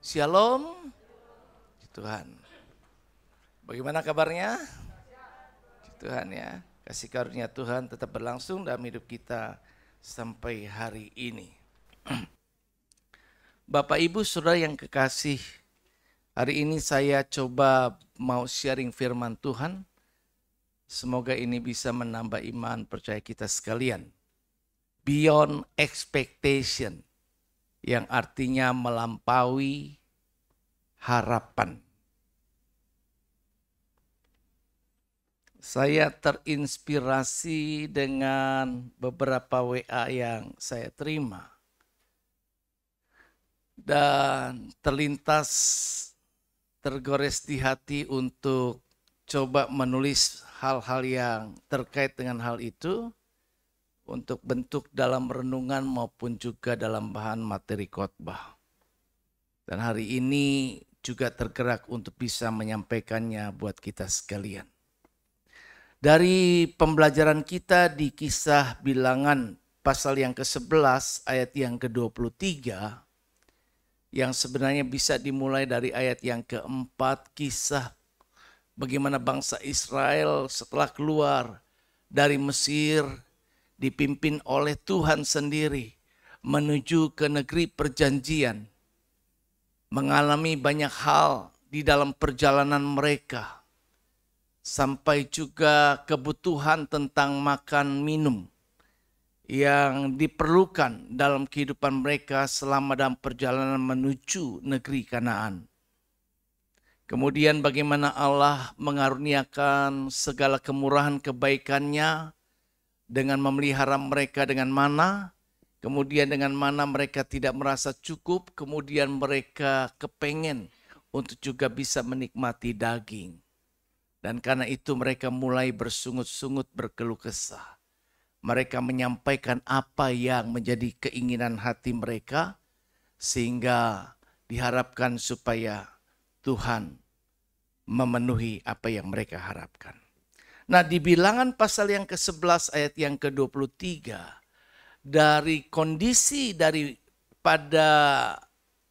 Shalom, Tuhan. Bagaimana kabarnya? Tuhan ya, kasih karunia Tuhan tetap berlangsung dalam hidup kita sampai hari ini. Bapak Ibu Saudara yang kekasih, hari ini saya coba mau sharing firman Tuhan. Semoga ini bisa menambah iman percaya kita sekalian. Beyond expectation, yang artinya melampaui harapan. Saya terinspirasi dengan beberapa WA yang saya terima. Dan tergores di hati untuk coba menulis hal-hal yang terkait dengan hal itu untuk bentuk dalam renungan maupun juga dalam bahan materi khotbah. Dan hari ini juga tergerak untuk bisa menyampaikannya buat kita sekalian. Dari pembelajaran kita di Kisah Bilangan pasal yang ke-11 ayat yang ke-23, yang sebenarnya bisa dimulai dari ayat yang ke-4, kisah bagaimana bangsa Israel setelah keluar dari Mesir dipimpin oleh Tuhan sendiri menuju ke negeri perjanjian, mengalami banyak hal di dalam perjalanan mereka, sampai juga kebutuhan tentang makan minum yang diperlukan dalam kehidupan mereka selama dalam perjalanan menuju negeri Kanaan. Kemudian bagaimana Allah mengaruniakan segala kemurahan kebaikannya dengan memelihara mereka dengan mana, kemudian dengan mana mereka tidak merasa cukup, kemudian mereka kepengen untuk juga bisa menikmati daging. Dan karena itu mereka mulai bersungut-sungut berkeluh kesah. Mereka menyampaikan apa yang menjadi keinginan hati mereka, sehingga diharapkan supaya Tuhan memenuhi apa yang mereka harapkan. Nah, di Bilangan pasal yang ke-11 ayat yang ke-23, dari kondisi daripada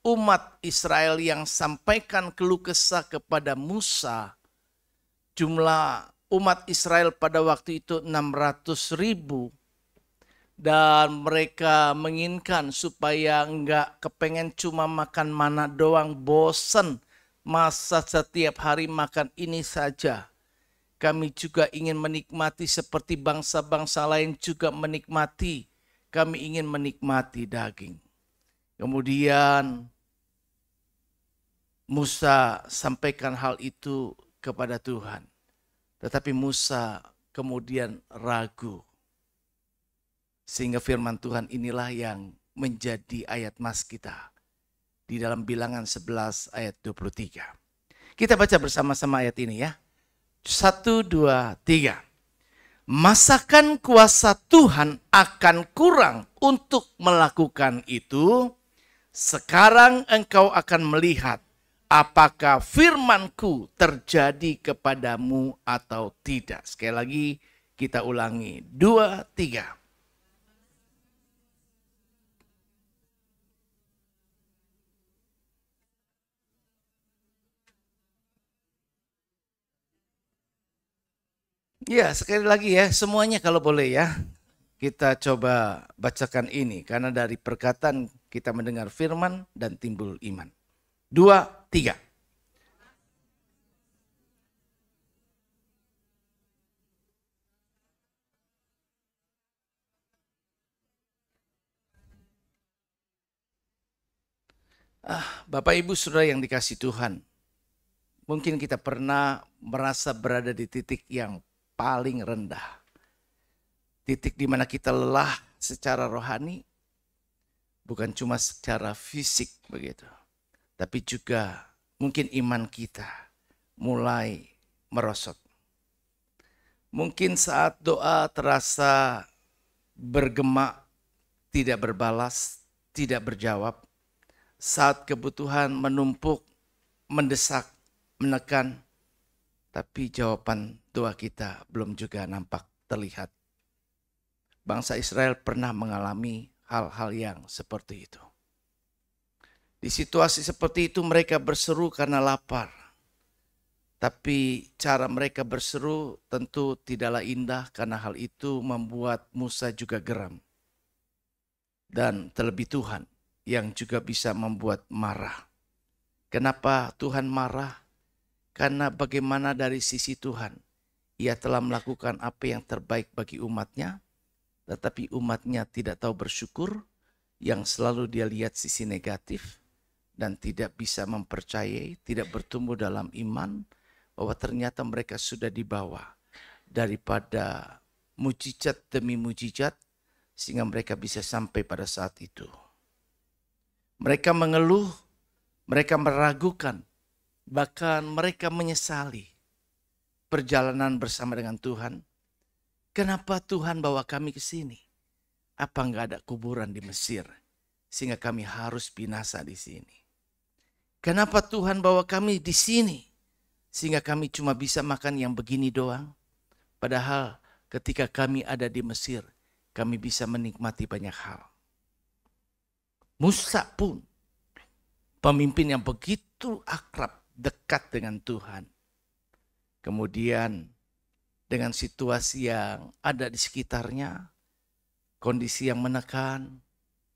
umat Israel yang sampaikan keluh kesah kepada Musa, jumlah umat Israel pada waktu itu 600.000, dan mereka menginginkan supaya enggak kepengen cuma makan mana doang, bosen masa setiap hari makan ini saja. Kami juga ingin menikmati seperti bangsa-bangsa lain juga menikmati. Kami ingin menikmati daging. Kemudian Musa sampaikan hal itu kepada Tuhan. Tetapi Musa kemudian ragu. Sehingga firman Tuhan inilah yang menjadi ayat mas kita di dalam Bilangan 11 ayat 23. Kita baca bersama-sama ayat ini ya. 1, 2, 3. Masakan kuasa Tuhan akan kurang untuk melakukan itu? Sekarang engkau akan melihat apakah firmanku terjadi kepadamu atau tidak. Sekali lagi kita ulangi. 2, 3. Ya, sekali lagi ya, semuanya kalau boleh ya. Kita coba bacakan ini, karena dari perkataan kita mendengar firman dan timbul iman. 2, 3. Bapak Ibu Saudara yang dikasih Tuhan, mungkin kita pernah merasa berada di titik yang paling rendah. Titik di mana kita lelah secara rohani, bukan cuma secara fisik begitu, tapi juga mungkin iman kita mulai merosot. Mungkin saat doa terasa bergema, tidak berbalas, tidak berjawab. Saat kebutuhan menumpuk, mendesak, menekan, tapi jawaban doa kita belum juga nampak terlihat. Bangsa Israel pernah mengalami hal-hal yang seperti itu. Di situasi seperti itu mereka berseru karena lapar. Tapi cara mereka berseru tentu tidaklah indah karena hal itu membuat Musa juga geram. Dan terlebih Tuhan yang juga bisa membuat marah. Kenapa Tuhan marah? Karena bagaimana dari sisi Tuhan, Ia telah melakukan apa yang terbaik bagi umatnya, tetapi umatnya tidak tahu bersyukur, yang selalu dia lihat sisi negatif, dan tidak bisa mempercayai, tidak bertumbuh dalam iman, bahwa ternyata mereka sudah dibawa daripada mujizat demi mujizat, sehingga mereka bisa sampai pada saat itu. Mereka mengeluh, mereka meragukan, bahkan mereka menyesali perjalanan bersama dengan Tuhan. Kenapa Tuhan bawa kami ke sini? Apa enggak ada kuburan di Mesir sehingga kami harus binasa di sini? Kenapa Tuhan bawa kami di sini sehingga kami cuma bisa makan yang begini doang? Padahal ketika kami ada di Mesir, kami bisa menikmati banyak hal. Musa pun pemimpin yang begitu akrab, dekat dengan Tuhan. Kemudian dengan situasi yang ada di sekitarnya, kondisi yang menekan,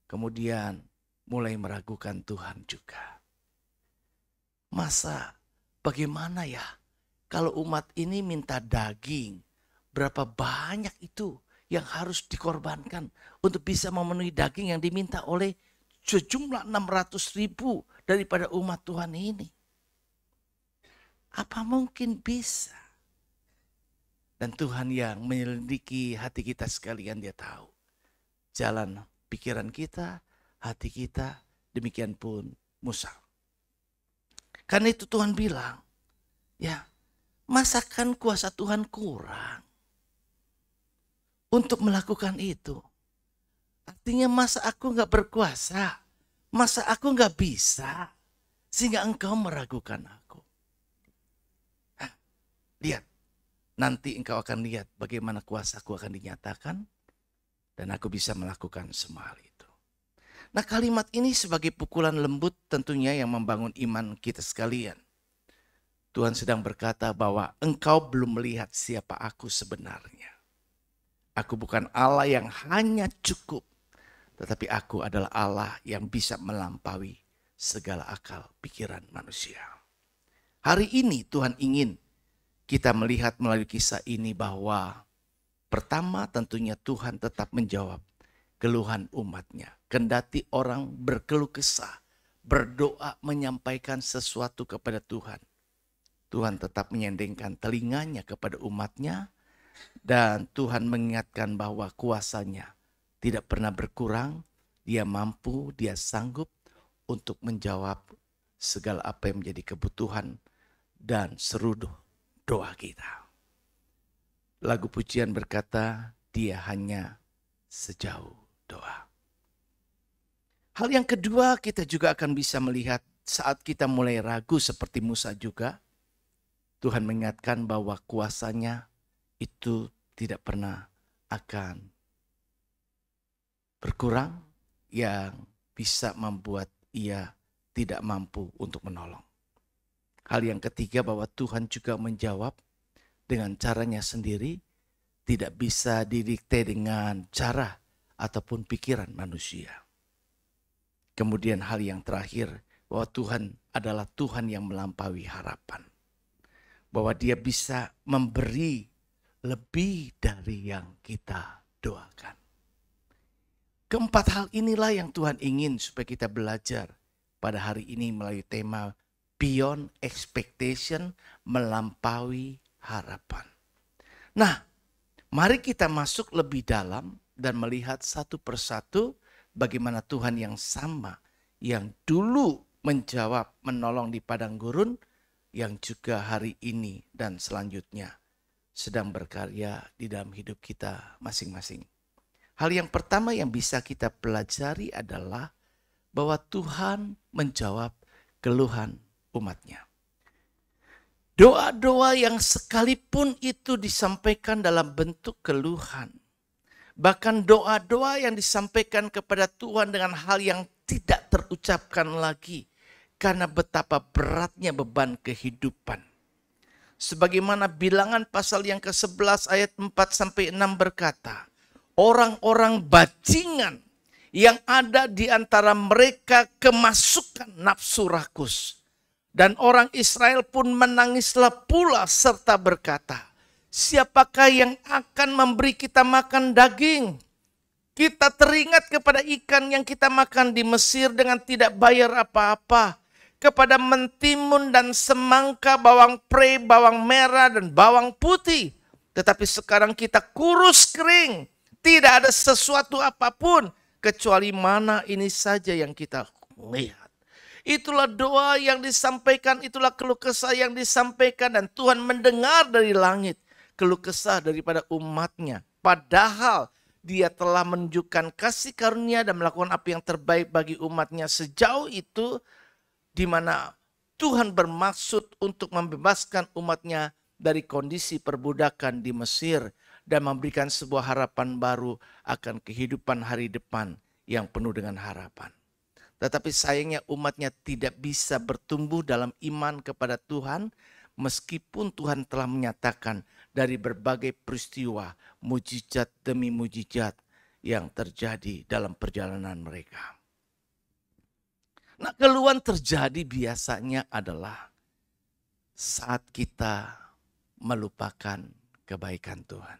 kemudian mulai meragukan Tuhan juga. Masa bagaimana ya kalau umat ini minta daging, berapa banyak itu yang harus dikorbankan untuk bisa memenuhi daging yang diminta oleh sejumlah 600.000 daripada umat Tuhan ini. Apa mungkin bisa? Dan Tuhan yang menyelidiki hati kita sekalian, Dia tahu jalan pikiran kita, hati kita, demikian pun Musa. Karena itu Tuhan bilang, ya, masakan kuasa Tuhan kurang untuk melakukan itu? Artinya masa aku gak berkuasa? Masa aku gak bisa? Sehingga engkau meragukan aku. Lihat, nanti engkau akan lihat bagaimana kuasaku akan dinyatakan. Dan aku bisa melakukan semua hal itu. Nah, kalimat ini sebagai pukulan lembut tentunya yang membangun iman kita sekalian. Tuhan sedang berkata bahwa engkau belum melihat siapa aku sebenarnya. Aku bukan Allah yang hanya cukup, tetapi aku adalah Allah yang bisa melampaui segala akal pikiran manusia. Hari ini Tuhan ingin kita melihat melalui kisah ini bahwa pertama tentunya Tuhan tetap menjawab keluhan umatnya. Kendati orang berkeluh kesah, berdoa menyampaikan sesuatu kepada Tuhan, Tuhan tetap menyendengkan telinganya kepada umatnya. Dan Tuhan mengingatkan bahwa kuasanya tidak pernah berkurang. Dia mampu, Dia sanggup untuk menjawab segala apa yang menjadi kebutuhan dan seru doa kita. Lagu pujian berkata, Dia hanya sejauh doa. Hal yang kedua, kita juga akan bisa melihat saat kita mulai ragu seperti Musa juga, Tuhan mengingatkan bahwa kuasanya itu tidak pernah akan berkurang yang bisa membuat Ia tidak mampu untuk menolong. Hal yang ketiga, bahwa Tuhan juga menjawab dengan caranya sendiri, tidak bisa didikte dengan cara ataupun pikiran manusia. Kemudian hal yang terakhir, bahwa Tuhan adalah Tuhan yang melampaui harapan. Bahwa Dia bisa memberi lebih dari yang kita doakan. Keempat hal inilah yang Tuhan ingin supaya kita belajar pada hari ini melalui tema Beyond Expectation, melampaui harapan. Nah, mari kita masuk lebih dalam dan melihat satu persatu bagaimana Tuhan yang sama, yang dulu menjawab menolong di padang gurun, yang juga hari ini dan selanjutnya sedang berkarya di dalam hidup kita masing-masing. Hal yang pertama yang bisa kita pelajari adalah bahwa Tuhan menjawab keluhan umatnya. Doa-doa yang sekalipun itu disampaikan dalam bentuk keluhan. Bahkan doa-doa yang disampaikan kepada Tuhan dengan hal yang tidak terucapkan lagi karena betapa beratnya beban kehidupan. Sebagaimana Bilangan pasal yang ke-11 ayat 4-6 berkata, orang-orang bajingan yang ada di antara mereka kemasukan nafsu rakus. Dan orang Israel pun menangislah pula serta berkata, siapakah yang akan memberi kita makan daging? Kita teringat kepada ikan yang kita makan di Mesir dengan tidak bayar apa-apa. Kepada mentimun dan semangka, bawang pre, bawang merah dan bawang putih. Tetapi sekarang kita kurus kering. Tidak ada sesuatu apapun kecuali mana ini saja yang kita lihat. Itulah doa yang disampaikan, itulah keluh kesah yang disampaikan, dan Tuhan mendengar dari langit keluh kesah daripada umatnya. Padahal Dia telah menunjukkan kasih karunia dan melakukan apa yang terbaik bagi umatnya sejauh itu, di mana Tuhan bermaksud untuk membebaskan umatnya dari kondisi perbudakan di Mesir dan memberikan sebuah harapan baru akan kehidupan hari depan yang penuh dengan harapan. Tetapi sayangnya umatnya tidak bisa bertumbuh dalam iman kepada Tuhan meskipun Tuhan telah menyatakan dari berbagai peristiwa mujizat demi mujizat yang terjadi dalam perjalanan mereka. Nah, keluhan terjadi biasanya adalah saat kita melupakan kebaikan Tuhan.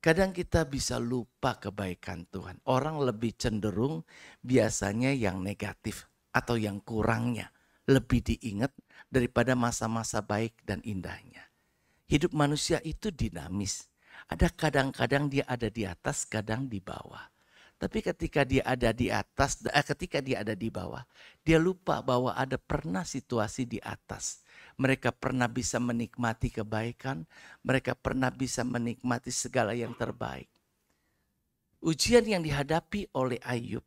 Kadang kita bisa lupa kebaikan Tuhan. Orang lebih cenderung biasanya yang negatif atau yang kurangnya lebih diingat daripada masa-masa baik dan indahnya. Hidup manusia itu dinamis. Ada kadang-kadang dia ada di atas, kadang di bawah. Tapi ketika dia ada di atas, ketika dia ada di bawah, dia lupa bahwa ada pernah situasi di atas. Mereka pernah bisa menikmati kebaikan, mereka pernah bisa menikmati segala yang terbaik. Ujian yang dihadapi oleh Ayub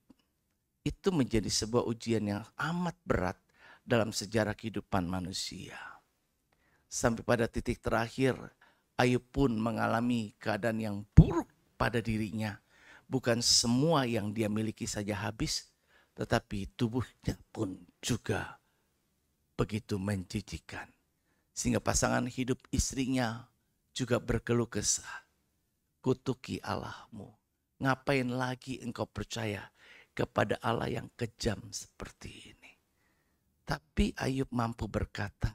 itu menjadi sebuah ujian yang amat berat dalam sejarah kehidupan manusia. Sampai pada titik terakhir, Ayub pun mengalami keadaan yang buruk pada dirinya. Bukan semua yang dia miliki saja habis, tetapi tubuhnya pun juga begitu menjijikan. Sehingga pasangan hidup istrinya juga berkeluh kesah. Kutuki Allahmu, ngapain lagi engkau percaya kepada Allah yang kejam seperti ini? Tapi Ayub mampu berkata,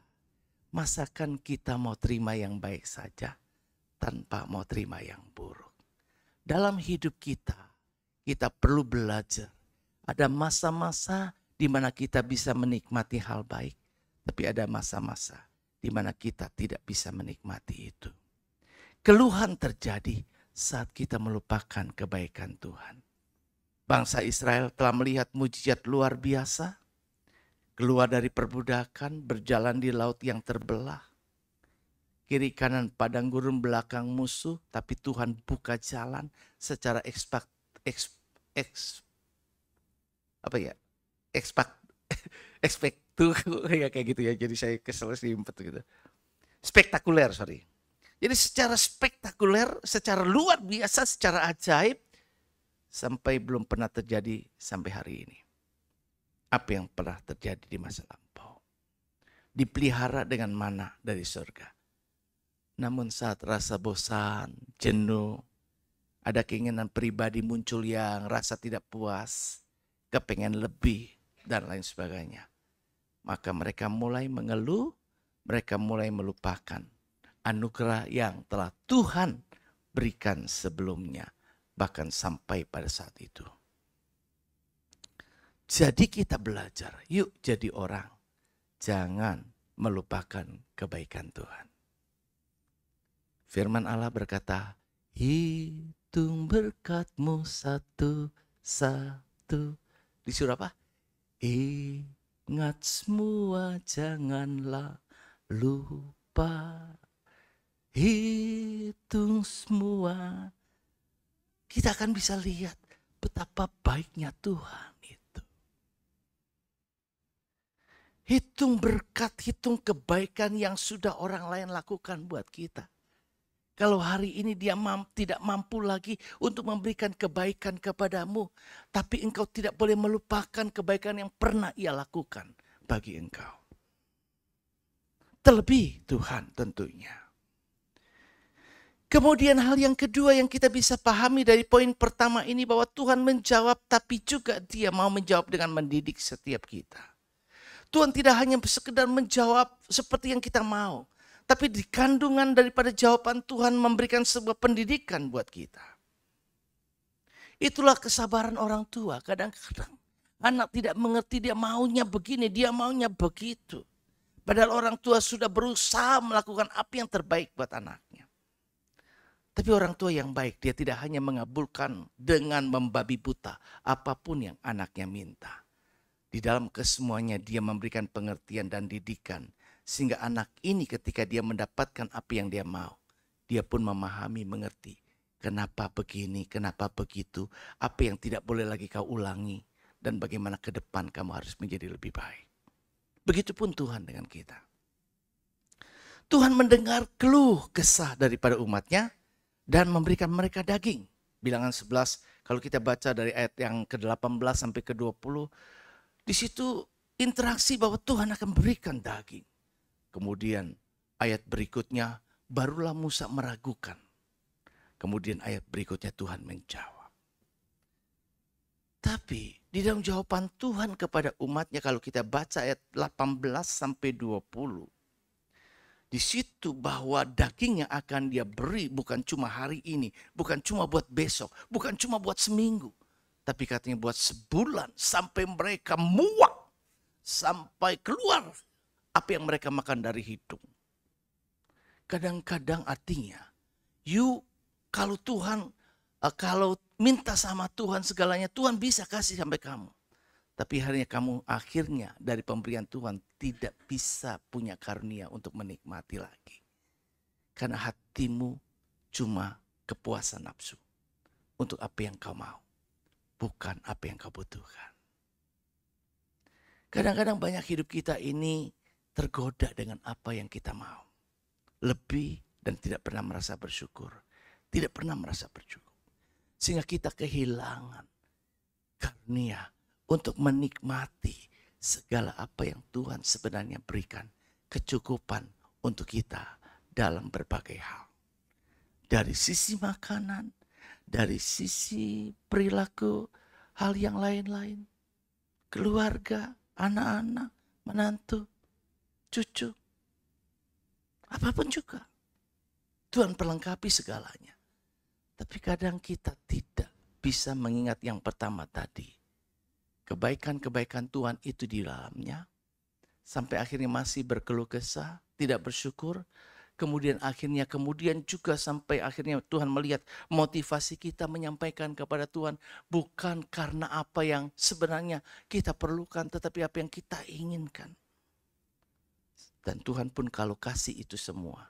masakan kita mau terima yang baik saja tanpa mau terima yang buruk? Dalam hidup kita perlu belajar. Ada masa-masa di mana kita bisa menikmati hal baik, tapi ada masa-masa di mana kita tidak bisa menikmati itu. Keluhan terjadi saat kita melupakan kebaikan Tuhan. Bangsa Israel telah melihat mujizat luar biasa, keluar dari perbudakan, berjalan di laut yang terbelah. Kiri kanan padang gurun, belakang musuh, tapi Tuhan buka jalan secara kayak gitu ya. Jadi saya kesel diimpet gitu. Spektakuler, sorry. Jadi secara spektakuler, secara luar biasa, secara ajaib, sampai belum pernah terjadi sampai hari ini. Apa yang pernah terjadi di masa lampau? Dipelihara dengan mana dari surga. Namun saat rasa bosan, jenuh, ada keinginan pribadi muncul yang rasa tidak puas, kepengen lebih, dan lain sebagainya. Maka mereka mulai mengeluh, mereka mulai melupakan anugerah yang telah Tuhan berikan sebelumnya, bahkan sampai pada saat itu. Jadi kita belajar, yuk jadi orang, jangan melupakan kebaikan Tuhan. Firman Allah berkata, hitung berkat-Mu satu-satu. Disuruh apa? Ingat semua, janganlah lupa. Hitung semua. Kita akan bisa lihat betapa baiknya Tuhan itu. Hitung berkat, hitung kebaikan yang sudah orang lain lakukan buat kita. Kalau hari ini dia tidak mampu lagi untuk memberikan kebaikan kepadamu, tapi engkau tidak boleh melupakan kebaikan yang pernah ia lakukan bagi engkau. Terlebih Tuhan tentunya. Kemudian hal yang kedua yang kita bisa pahami dari poin pertama ini, bahwa Tuhan menjawab, tapi juga dia mau menjawab dengan mendidik setiap kita. Tuhan tidak hanya sekedar menjawab seperti yang kita mau, tapi di kandungan daripada jawaban Tuhan memberikan sebuah pendidikan buat kita. Itulah kesabaran orang tua. Kadang-kadang anak tidak mengerti, dia maunya begini, dia maunya begitu. Padahal orang tua sudah berusaha melakukan apa yang terbaik buat anaknya. Tapi orang tua yang baik, dia tidak hanya mengabulkan dengan membabi buta apapun yang anaknya minta. Di dalam kesemuanya dia memberikan pengertian dan didikan. Sehingga anak ini ketika dia mendapatkan apa yang dia mau, dia pun memahami, mengerti. Kenapa begini, kenapa begitu, apa yang tidak boleh lagi kau ulangi. Dan bagaimana ke depan kamu harus menjadi lebih baik. Begitupun Tuhan dengan kita. Tuhan mendengar keluh kesah daripada umatnya dan memberikan mereka daging. Bilangan 11, kalau kita baca dari ayat yang ke-18 sampai ke-20, di situ interaksi bahwa Tuhan akan berikan daging. Kemudian ayat berikutnya, barulah Musa meragukan. Kemudian ayat berikutnya Tuhan menjawab. Tapi di dalam jawaban Tuhan kepada umatnya, kalau kita baca ayat 18 sampai 20, di situ bahwa daging yang akan dia beri bukan cuma hari ini, bukan cuma buat besok, bukan cuma buat seminggu, tapi katanya buat sebulan sampai mereka muak, sampai keluar apa yang mereka makan dari hidung. Kadang-kadang artinya, kalau minta sama Tuhan segalanya, Tuhan bisa kasih sampai kamu. Tapi akhirnya dari pemberian Tuhan tidak bisa punya karunia untuk menikmati lagi. Karena hatimu cuma kepuasan nafsu untuk apa yang kau mau, bukan apa yang kau butuhkan. Kadang-kadang banyak hidup kita ini tergoda dengan apa yang kita mau. Lebih dan tidak pernah merasa bersyukur. Tidak pernah merasa bersyukur. Sehingga kita kehilangan karunia untuk menikmati segala apa yang Tuhan sebenarnya berikan. Kecukupan untuk kita dalam berbagai hal. Dari sisi makanan, dari sisi perilaku, hal yang lain-lain. Keluarga, anak-anak, menantu, cucu. Apapun juga. Tuhan perlengkapi segalanya. Tapi kadang kita tidak bisa mengingat yang pertama tadi. Kebaikan-kebaikan Tuhan itu di dalamnya. Sampai akhirnya masih berkeluh kesah, tidak bersyukur. Kemudian juga sampai akhirnya Tuhan melihat motivasi kita menyampaikan kepada Tuhan. Bukan karena apa yang sebenarnya kita perlukan, tetapi apa yang kita inginkan. Dan Tuhan pun kalau kasih itu semua,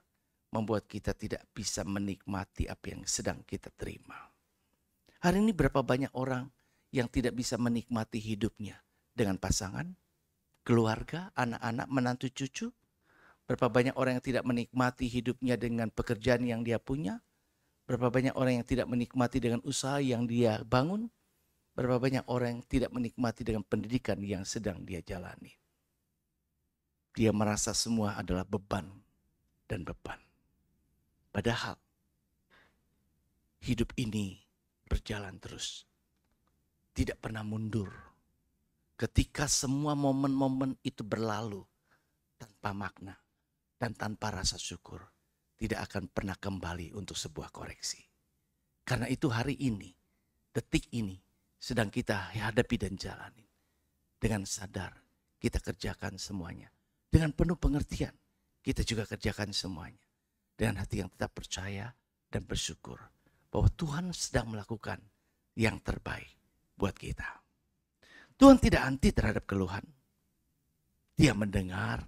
membuat kita tidak bisa menikmati apa yang sedang kita terima. Hari ini berapa banyak orang yang tidak bisa menikmati hidupnya dengan pasangan, keluarga, anak-anak, menantu, cucu. Berapa banyak orang yang tidak menikmati hidupnya dengan pekerjaan yang dia punya. Berapa banyak orang yang tidak menikmati dengan usaha yang dia bangun. Berapa banyak orang yang tidak menikmati dengan pendidikan yang sedang dia jalani. Dia merasa semua adalah beban dan beban. Padahal hidup ini berjalan terus. Tidak pernah mundur. Ketika semua momen-momen itu berlalu tanpa makna dan tanpa rasa syukur, tidak akan pernah kembali untuk sebuah koreksi. Karena itu hari ini, detik ini, sedang kita hadapi dan jalani. Dengan sadar, kita kerjakan semuanya. Dengan penuh pengertian, kita juga kerjakan semuanya. Dengan hati yang tetap percaya dan bersyukur bahwa Tuhan sedang melakukan yang terbaik buat kita. Tuhan tidak anti terhadap keluhan. Dia mendengar,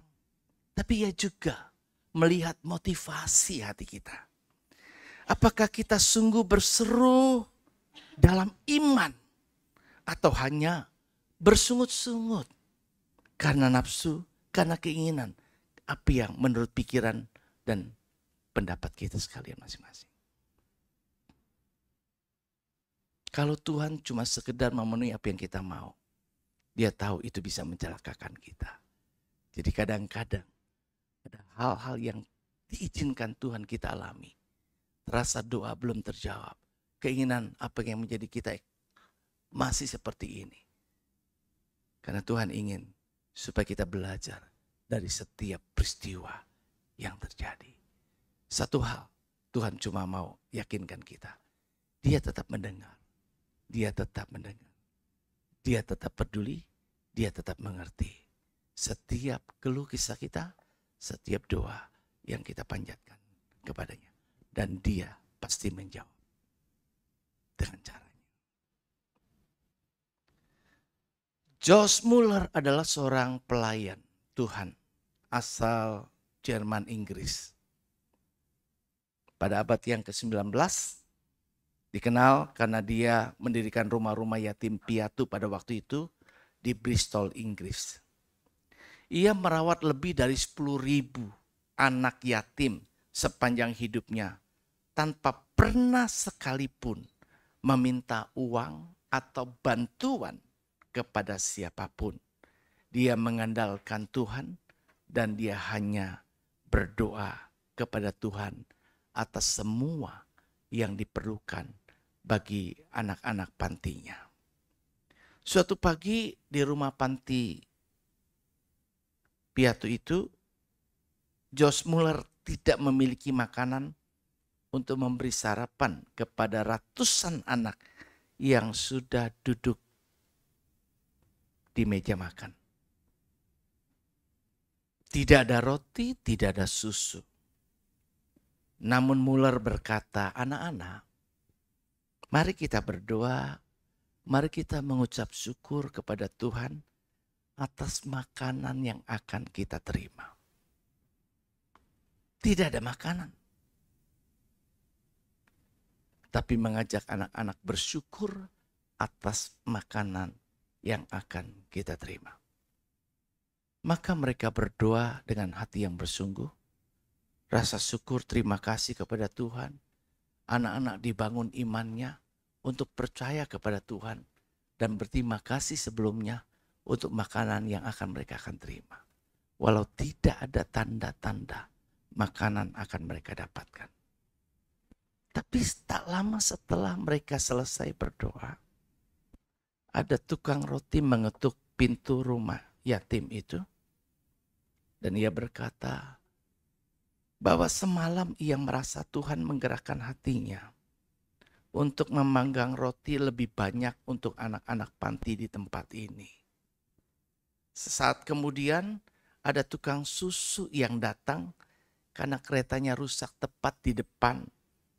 tapi ia juga melihat motivasi hati kita. Apakah kita sungguh berseru dalam iman atau hanya bersungut-sungut karena nafsu, karena keinginan, apa yang menurut pikiran dan pendapat kita sekalian masing-masing. Kalau Tuhan cuma sekedar memenuhi apa yang kita mau, Dia tahu itu bisa mencelakakan kita. Jadi kadang-kadang ada hal-hal yang diizinkan Tuhan kita alami. Rasa doa belum terjawab. Keinginan apa yang menjadi kita masih seperti ini. Karena Tuhan ingin supaya kita belajar dari setiap peristiwa yang terjadi. Satu hal, Tuhan cuma mau yakinkan kita. Dia tetap mendengar. Dia tetap mendengar. Dia tetap peduli. Dia tetap mengerti. Setiap keluh kisah kita, setiap doa yang kita panjatkan kepadanya. Dan Dia pasti menjawab dengan caranya. Josh Muller adalah seorang pelayan Tuhan asal Jerman Inggris. Pada abad yang ke-19, dikenal karena dia mendirikan rumah-rumah yatim piatu pada waktu itu di Bristol, Inggris. Ia merawat lebih dari 10.000 anak yatim sepanjang hidupnya tanpa pernah sekalipun meminta uang atau bantuan kepada siapapun. Dia mengandalkan Tuhan dan dia hanya berdoa kepada Tuhan atas semua yang diperlukan bagi anak-anak pantinya. Suatu pagi di rumah panti piatu itu, Josh Muller tidak memiliki makanan untuk memberi sarapan kepada ratusan anak yang sudah duduk di meja makan. Tidak ada roti, tidak ada susu. Namun Muller berkata, anak-anak, mari kita berdoa, mari kita mengucap syukur kepada Tuhan atas makanan yang akan kita terima. Tidak ada makanan. Tapi mengajak anak-anak bersyukur atas makanan yang akan kita terima. Maka mereka berdoa dengan hati yang bersungguh. Rasa syukur terima kasih kepada Tuhan. Anak-anak dibangun imannya untuk percaya kepada Tuhan. Dan berterima kasih sebelumnya untuk makanan yang mereka akan terima. Walau tidak ada tanda-tanda makanan akan mereka dapatkan. Tapi tak lama setelah mereka selesai berdoa, ada tukang roti mengetuk pintu rumah yatim itu. Dan ia berkata bahwa semalam ia merasa Tuhan menggerakkan hatinya untuk memanggang roti lebih banyak untuk anak-anak panti di tempat ini. Sesaat kemudian ada tukang susu yang datang karena keretanya rusak tepat di depan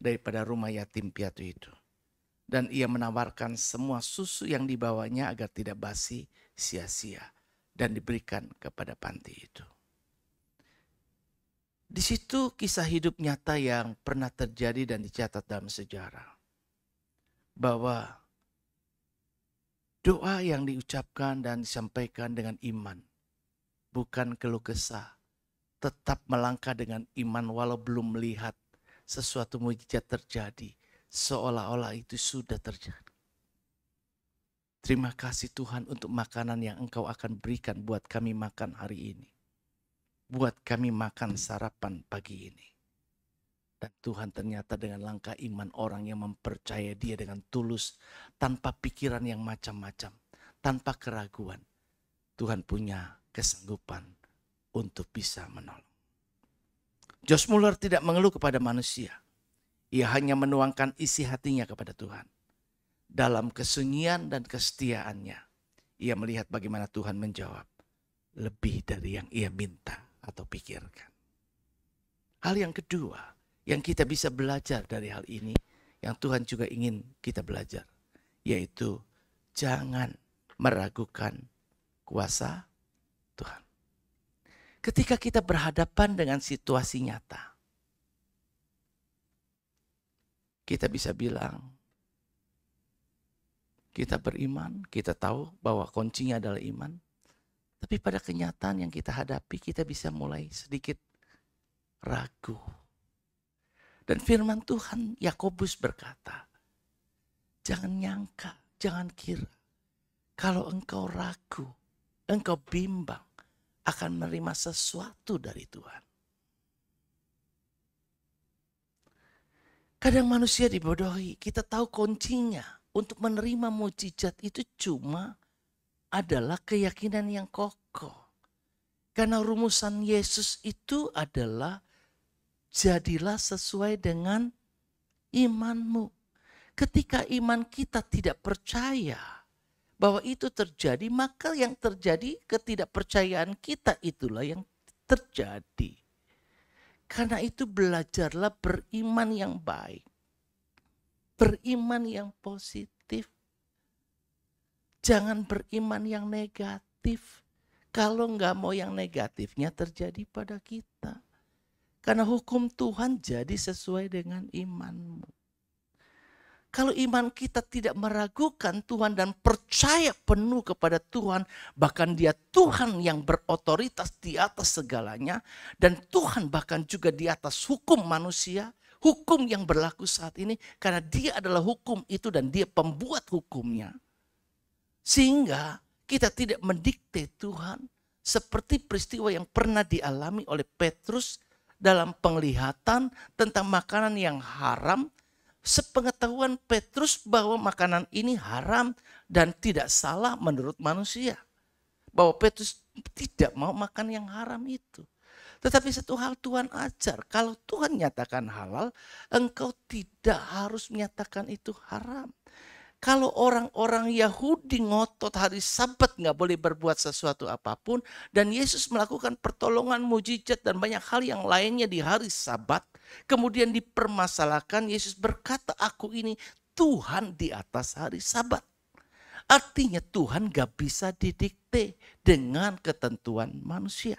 daripada rumah yatim piatu itu. Dan ia menawarkan semua susu yang dibawanya agar tidak basi sia-sia dan diberikan kepada panti itu. Di situ kisah hidup nyata yang pernah terjadi dan dicatat dalam sejarah. Bahwa doa yang diucapkan dan disampaikan dengan iman, bukan keluh kesah, tetap melangkah dengan iman walau belum melihat sesuatu mujizat terjadi, seolah-olah itu sudah terjadi. Terima kasih Tuhan untuk makanan yang Engkau akan berikan buat kami makan hari ini. Buat kami makan sarapan pagi ini. Dan Tuhan ternyata dengan langkah iman orang yang mempercayai Dia dengan tulus, tanpa pikiran yang macam-macam, tanpa keraguan. Tuhan punya kesanggupan untuk bisa menolong. Josh Muller tidak mengeluh kepada manusia. Ia hanya menuangkan isi hatinya kepada Tuhan. Dalam kesunyian dan kesetiaannya, ia melihat bagaimana Tuhan menjawab lebih dari yang ia minta atau pikirkan. Hal yang kedua yang kita bisa belajar dari hal ini, yang Tuhan juga ingin kita belajar, yaitu jangan meragukan kuasa Tuhan. Ketika kita berhadapan dengan situasi nyata, kita bisa bilang, kita beriman, kita tahu bahwa kuncinya adalah iman. Tapi pada kenyataan yang kita hadapi, kita bisa mulai sedikit ragu. Dan firman Tuhan, Yakobus berkata, jangan nyangka, jangan kira, kalau engkau ragu, engkau bimbang, akan menerima sesuatu dari Tuhan. Kadang manusia dibodohi, kita tahu kuncinya untuk menerima mukjizat itu cuma adalah keyakinan yang kokoh. Karena rumusan Yesus itu adalah jadilah sesuai dengan imanmu. Ketika iman kita tidak percaya bahwa itu terjadi, maka yang terjadi ketidakpercayaan kita itulah yang terjadi. Karena itu belajarlah beriman yang baik. Beriman yang positif. Jangan beriman yang negatif. Kalau nggak mau yang negatifnya terjadi pada kita. Karena hukum Tuhan jadi sesuai dengan imanmu. Kalau iman kita tidak meragukan Tuhan dan percaya penuh kepada Tuhan, bahkan Dia Tuhan yang berotoritas di atas segalanya, dan Tuhan bahkan juga di atas hukum manusia, hukum yang berlaku saat ini, karena Dia adalah hukum itu dan Dia pembuat hukumnya. Sehingga kita tidak mendikte Tuhan seperti peristiwa yang pernah dialami oleh Petrus dalam penglihatan tentang makanan yang haram. Sepengetahuan Petrus bahwa makanan ini haram dan tidak salah menurut manusia. Bahwa Petrus tidak mau makan yang haram itu. Tetapi satu hal Tuhan ajar, kalau Tuhan nyatakan halal, engkau tidak harus menyatakan itu haram. Kalau orang-orang Yahudi ngotot hari Sabat nggak boleh berbuat sesuatu apapun, dan Yesus melakukan pertolongan, mujizat dan banyak hal yang lainnya di hari Sabat, kemudian dipermasalahkan, Yesus berkata, aku ini Tuhan di atas hari Sabat. Artinya Tuhan nggak bisa didikte dengan ketentuan manusia.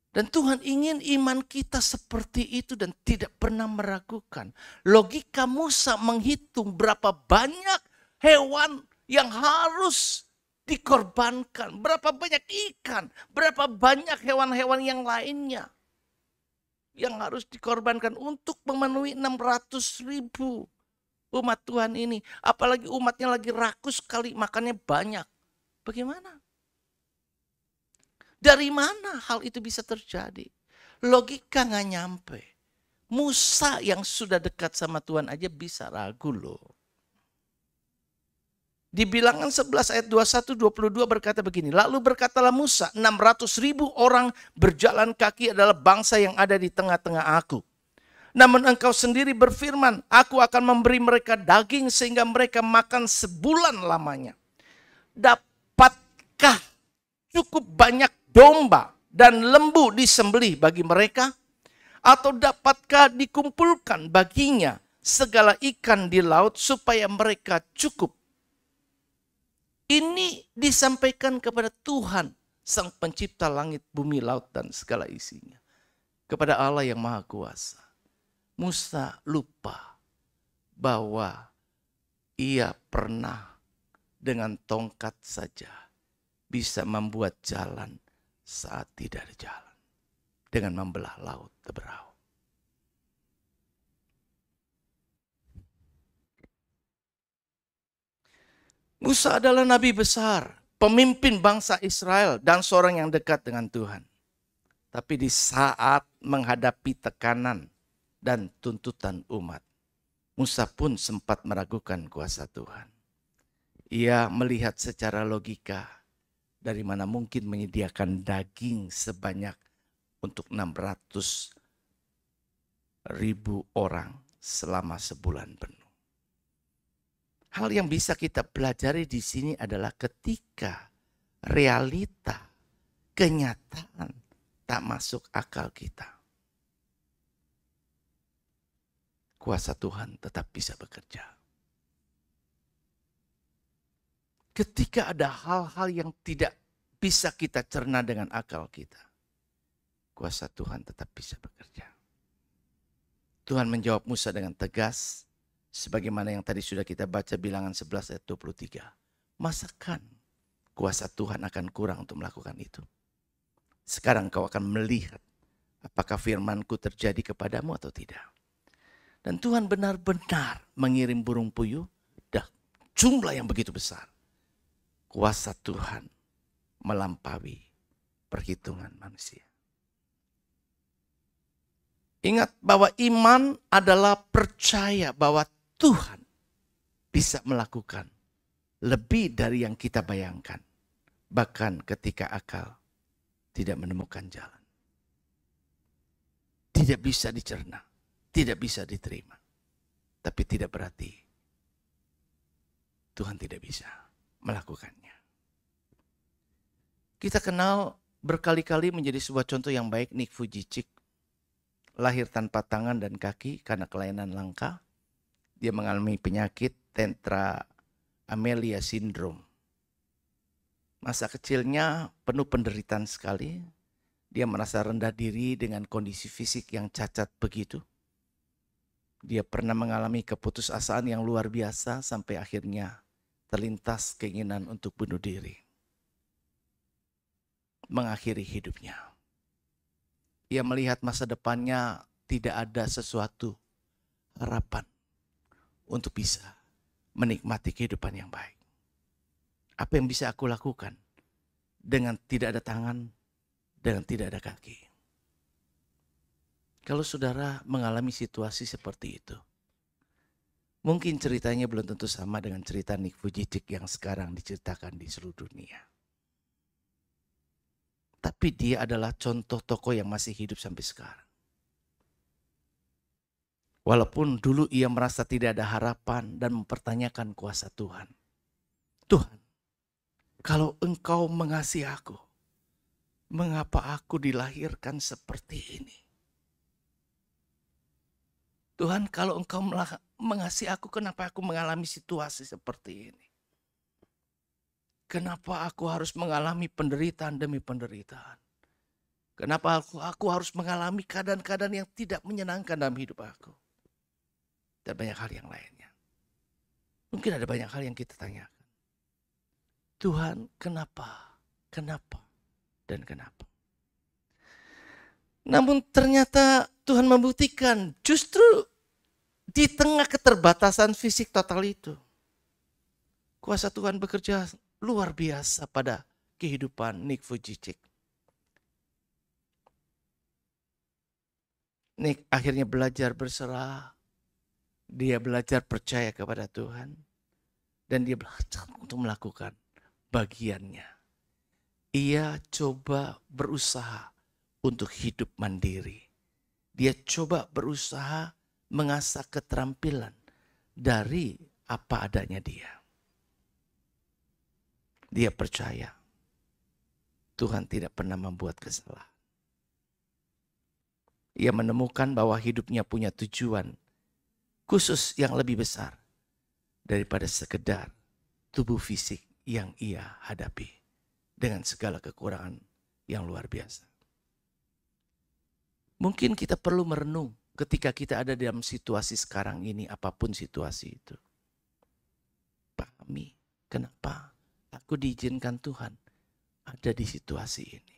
Dan Tuhan ingin iman kita seperti itu dan tidak pernah meragukan. Logika Musa menghitung berapa banyak hewan yang harus dikorbankan. Berapa banyak ikan, berapa banyak hewan-hewan yang lainnya. Yang harus dikorbankan untuk memenuhi 600.000 umat Tuhan ini. Apalagi umatnya lagi rakus sekali, makannya banyak. Bagaimana? Dari mana hal itu bisa terjadi? Logika gak nyampe. Musa yang sudah dekat sama Tuhan aja bisa ragu loh. Di Bilangan 11 ayat 21-22 berkata begini. Lalu berkatalah Musa, 600.000 orang berjalan kaki adalah bangsa yang ada di tengah-tengah aku. Namun engkau sendiri berfirman, aku akan memberi mereka daging sehingga mereka makan sebulan lamanya. Dapatkah cukup banyak domba dan lembu disembelih bagi mereka? Atau dapatkah dikumpulkan baginya segala ikan di laut supaya mereka cukup? Ini disampaikan kepada Tuhan, Sang Pencipta langit, bumi, laut, dan segala isinya. Kepada Allah yang Maha Kuasa. Musa lupa bahwa ia pernah dengan tongkat saja bisa membuat jalan saat tidak ada jalan. Dengan membelah laut teberau. Musa adalah nabi besar, pemimpin bangsa Israel dan seorang yang dekat dengan Tuhan. Tapi di saat menghadapi tekanan dan tuntutan umat, Musa pun sempat meragukan kuasa Tuhan. Ia melihat secara logika, dari mana mungkin menyediakan daging sebanyak untuk 600.000 orang selama sebulan penuh. Hal yang bisa kita pelajari di sini adalah ketika realita, kenyataan tak masuk akal kita, kuasa Tuhan tetap bisa bekerja. Ketika ada hal-hal yang tidak bisa kita cerna dengan akal kita, kuasa Tuhan tetap bisa bekerja. Tuhan menjawab Musa dengan tegas, sebagaimana yang tadi sudah kita baca Bilangan 11 ayat 23. Masakan kuasa Tuhan akan kurang untuk melakukan itu? Sekarang kau akan melihat apa apakah firmanku terjadi kepadamu atau tidak. Dan Tuhan benar-benar mengirim burung puyuh, dah jumlah yang begitu besar. Kuasa Tuhan melampaui perhitungan manusia. Ingat bahwa iman adalah percaya bahwa Tuhan bisa melakukan lebih dari yang kita bayangkan. Bahkan ketika akal tidak menemukan jalan. Tidak bisa dicerna, tidak bisa diterima. Tapi tidak berarti Tuhan tidak bisa melakukannya. Kita kenal berkali-kali menjadi sebuah contoh yang baik Nick Vujicic. Lahir tanpa tangan dan kaki karena kelainan langka. Dia mengalami penyakit Tetra Amelia Syndrome. Masa kecilnya penuh penderitaan sekali. Dia merasa rendah diri dengan kondisi fisik yang cacat begitu. Dia pernah mengalami keputusasaan yang luar biasa sampai akhirnya terlintas keinginan untuk bunuh diri. Mengakhiri hidupnya. Ia melihat masa depannya tidak ada sesuatu harapan untuk bisa menikmati kehidupan yang baik. Apa yang bisa aku lakukan dengan tidak ada tangan, dengan tidak ada kaki? Kalau saudara mengalami situasi seperti itu, mungkin ceritanya belum tentu sama dengan cerita Nick Vujicic yang sekarang diceritakan di seluruh dunia. Tapi dia adalah contoh tokoh yang masih hidup sampai sekarang. Walaupun dulu ia merasa tidak ada harapan dan mempertanyakan kuasa Tuhan. Tuhan, kalau Engkau mengasihi aku, mengapa aku dilahirkan seperti ini? Tuhan, kalau Engkau mengasihi aku, kenapa aku mengalami situasi seperti ini? Kenapa aku harus mengalami penderitaan demi penderitaan? Kenapa aku harus mengalami keadaan-keadaan yang tidak menyenangkan dalam hidup aku? Dan banyak hal yang lainnya. Mungkin ada banyak hal yang kita tanyakan. Tuhan, kenapa? Kenapa? Dan kenapa? Namun ternyata Tuhan membuktikan justru di tengah keterbatasan fisik total itu, kuasa Tuhan bekerja luar biasa pada kehidupan Nick Vujicic. Nick akhirnya belajar berserah. Dia belajar percaya kepada Tuhan. Dan dia belajar untuk melakukan bagiannya. Ia coba berusaha untuk hidup mandiri. Dia coba berusaha mengasah keterampilan dari apa adanya dia. Dia percaya Tuhan tidak pernah membuat kesalahan. Ia menemukan bahwa hidupnya punya tujuan khusus yang lebih besar daripada sekedar tubuh fisik yang ia hadapi dengan segala kekurangan yang luar biasa. Mungkin kita perlu merenung ketika kita ada dalam situasi sekarang ini, apapun situasi itu. Pahami kenapa aku diizinkan Tuhan ada di situasi ini.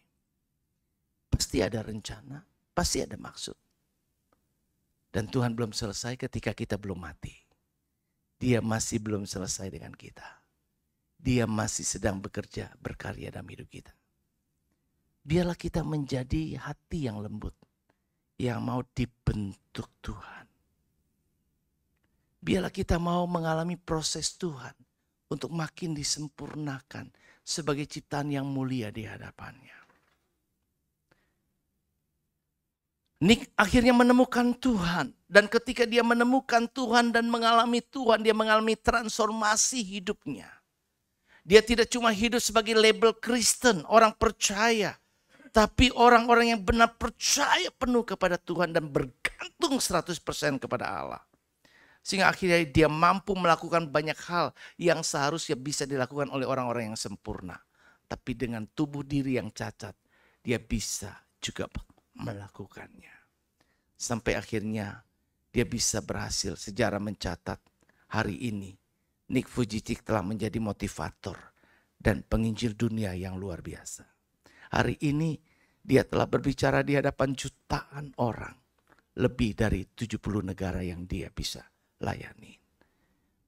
Pasti ada rencana, pasti ada maksud. Dan Tuhan belum selesai ketika kita belum mati. Dia masih belum selesai dengan kita. Dia masih sedang bekerja, berkarya dalam hidup kita. Biarlah kita menjadi hati yang lembut, yang mau dibentuk Tuhan. Biarlah kita mau mengalami proses Tuhan untuk makin disempurnakan sebagai ciptaan yang mulia di hadapannya. Nick akhirnya menemukan Tuhan. Dan ketika dia menemukan Tuhan dan mengalami Tuhan, dia mengalami transformasi hidupnya. Dia tidak cuma hidup sebagai label Kristen, orang percaya. Tapi orang-orang yang benar percaya penuh kepada Tuhan dan bergantung 100% kepada Allah. Sehingga akhirnya dia mampu melakukan banyak hal yang seharusnya bisa dilakukan oleh orang-orang yang sempurna. Tapi dengan tubuh diri yang cacat, dia bisa juga melakukannya. Sampai akhirnya dia bisa berhasil. Sejarah mencatat hari ini Nick Vujicic telah menjadi motivator dan penginjil dunia yang luar biasa. Hari ini Dia telah berbicara di hadapan jutaan orang. Lebih dari 70 negara yang dia bisa layani.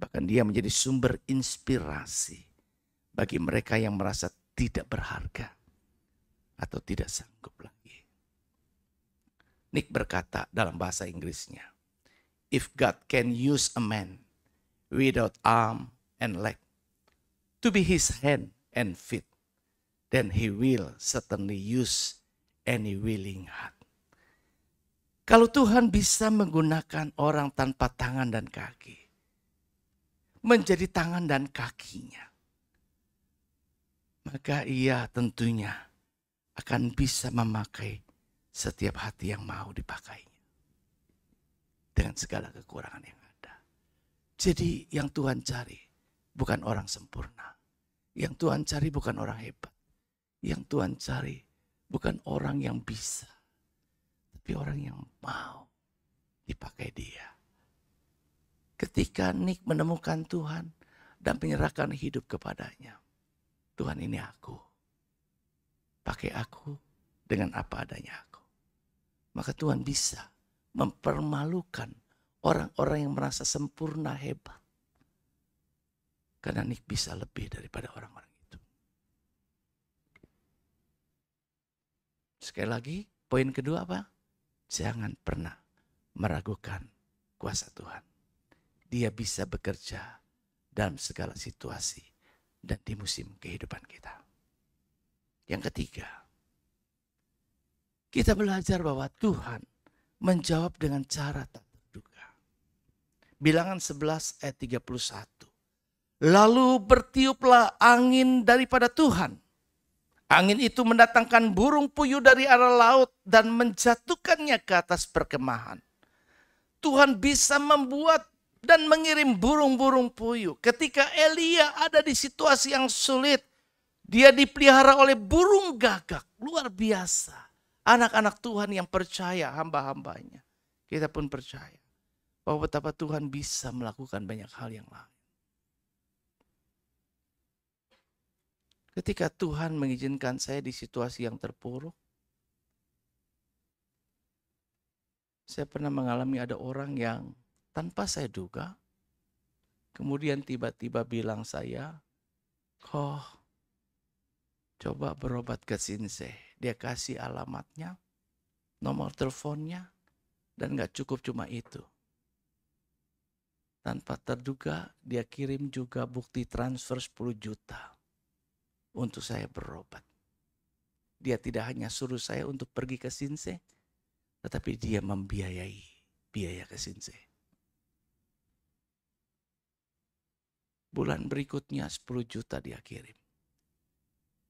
Bahkan dia menjadi sumber inspirasi bagi mereka yang merasa tidak berharga atau tidak sanggup lagi. Nick berkata dalam bahasa Inggrisnya, "If God can use a man without arm and leg to be his hand and feet, then he will certainly use any willing heart." Kalau Tuhan bisa menggunakan orang tanpa tangan dan kaki menjadi tangan dan kakinya, maka ia tentunya akan bisa memakai setiap hati yang mau dipakainya dengan segala kekurangan yang ada. Jadi yang Tuhan cari bukan orang sempurna. Yang Tuhan cari bukan orang hebat. Yang Tuhan cari bukan orang yang bisa. Tapi orang yang mau dipakai dia. Ketika Nick menemukan Tuhan dan menyerahkan hidup kepadanya. Tuhan, ini aku. Pakai aku dengan apa adanya aku. Maka Tuhan bisa mempermalukan orang-orang yang merasa sempurna hebat. Karena Nick bisa lebih daripada orang-orang itu. Sekali lagi, poin kedua apa? Jangan pernah meragukan kuasa Tuhan. Dia bisa bekerja dalam segala situasi dan di musim kehidupan kita. Yang ketiga, kita belajar bahwa Tuhan menjawab dengan cara tak terduga. Bilangan 11 ayat 31. Lalu bertiuplah angin daripada Tuhan. Angin itu mendatangkan burung puyuh dari arah laut dan menjatuhkannya ke atas perkemahan. Tuhan bisa membuat dan mengirim burung-burung puyuh. Ketika Elia ada di situasi yang sulit, dia dipelihara oleh burung gagak. Luar biasa. Anak-anak Tuhan yang percaya, hamba-hambanya. Kita pun percaya bahwa betapa Tuhan bisa melakukan banyak hal yang lain. Ketika Tuhan mengizinkan saya di situasi yang terpuruk, saya pernah mengalami ada orang yang tanpa saya duga, kemudian tiba-tiba bilang saya, coba berobat ke Sinseh. Dia kasih alamatnya, nomor teleponnya, dan gak cukup cuma itu. Tanpa terduga dia kirim juga bukti transfer 10 juta. Untuk saya berobat. Dia tidak hanya suruh saya untuk pergi ke Sinseh, tetapi dia membiayai biaya ke Sinseh. Bulan berikutnya 10 juta dia kirim.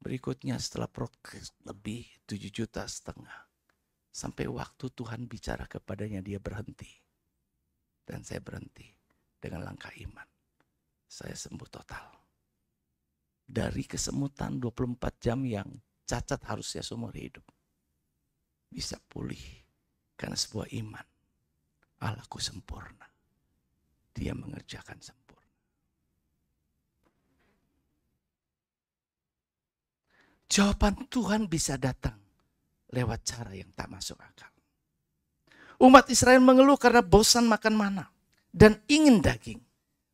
Berikutnya setelah proses lebih 7,5 juta. Sampai waktu Tuhan bicara kepadanya dia berhenti. Dan saya berhenti dengan langkah iman. Saya sembuh total. Dari kesemutan 24 jam yang cacat harusnya seumur hidup. Bisa pulih karena sebuah iman. Allahku sempurna. Dia mengerjakan sempurna. Jawaban Tuhan bisa datang lewat cara yang tak masuk akal. Umat Israel mengeluh karena bosan makan mana dan ingin daging.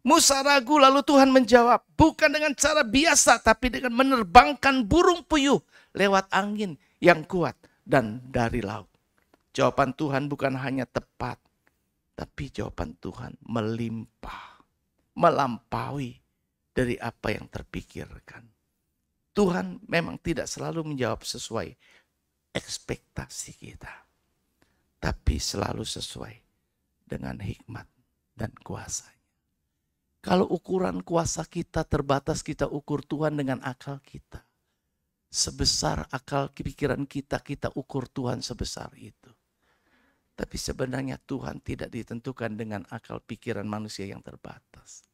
Musa ragu, lalu Tuhan menjawab, bukan dengan cara biasa tapi dengan menerbangkan burung puyuh lewat angin yang kuat dan dari laut. Jawaban Tuhan bukan hanya tepat, tapi jawaban Tuhan melimpah, melampaui dari apa yang terpikirkan. Tuhan memang tidak selalu menjawab sesuai ekspektasi kita, tapi selalu sesuai dengan hikmat dan kuasa. Kalau ukuran kuasa kita terbatas, kita ukur Tuhan dengan akal kita. Sebesar akal pikiran kita, kita ukur Tuhan sebesar itu. Tapi sebenarnya Tuhan tidak ditentukan dengan akal pikiran manusia yang terbatas.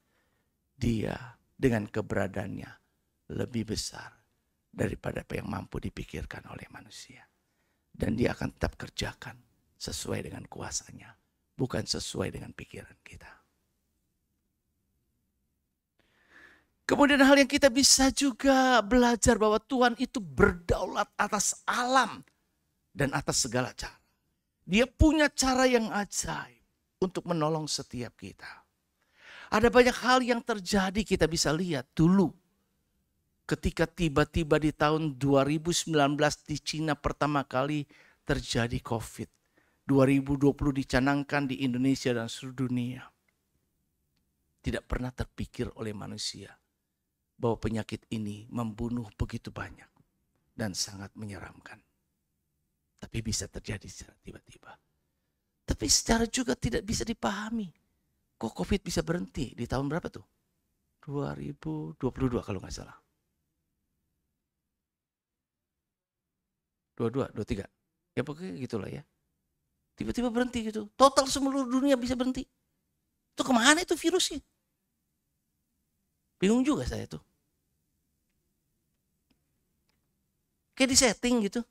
Dia dengan keberadaannya lebih besar daripada apa yang mampu dipikirkan oleh manusia. Dan dia akan tetap kerjakan sesuai dengan kuasanya, bukan sesuai dengan pikiran kita. Kemudian hal yang kita bisa juga belajar bahwa Tuhan itu berdaulat atas alam dan atas segala cara. Dia punya cara yang ajaib untuk menolong setiap kita. Ada banyak hal yang terjadi kita bisa lihat dulu. Ketika tiba-tiba di tahun 2019 di Cina pertama kali terjadi COVID. 2020 dicanangkan di Indonesia dan seluruh dunia. Tidak pernah terpikir oleh manusia bahwa penyakit ini membunuh begitu banyak dan sangat menyeramkan. Tapi bisa terjadi secara tiba-tiba. Tapi secara juga tidak bisa dipahami. Kok COVID bisa berhenti di tahun berapa tuh? 2022 kalau nggak salah. 22, 23. Ya pokoknya gitulah ya. Tiba-tiba berhenti gitu. Total seluruh dunia bisa berhenti. Itu kemana itu virusnya? Bingung juga saya tuh. Kayak di setting gitu.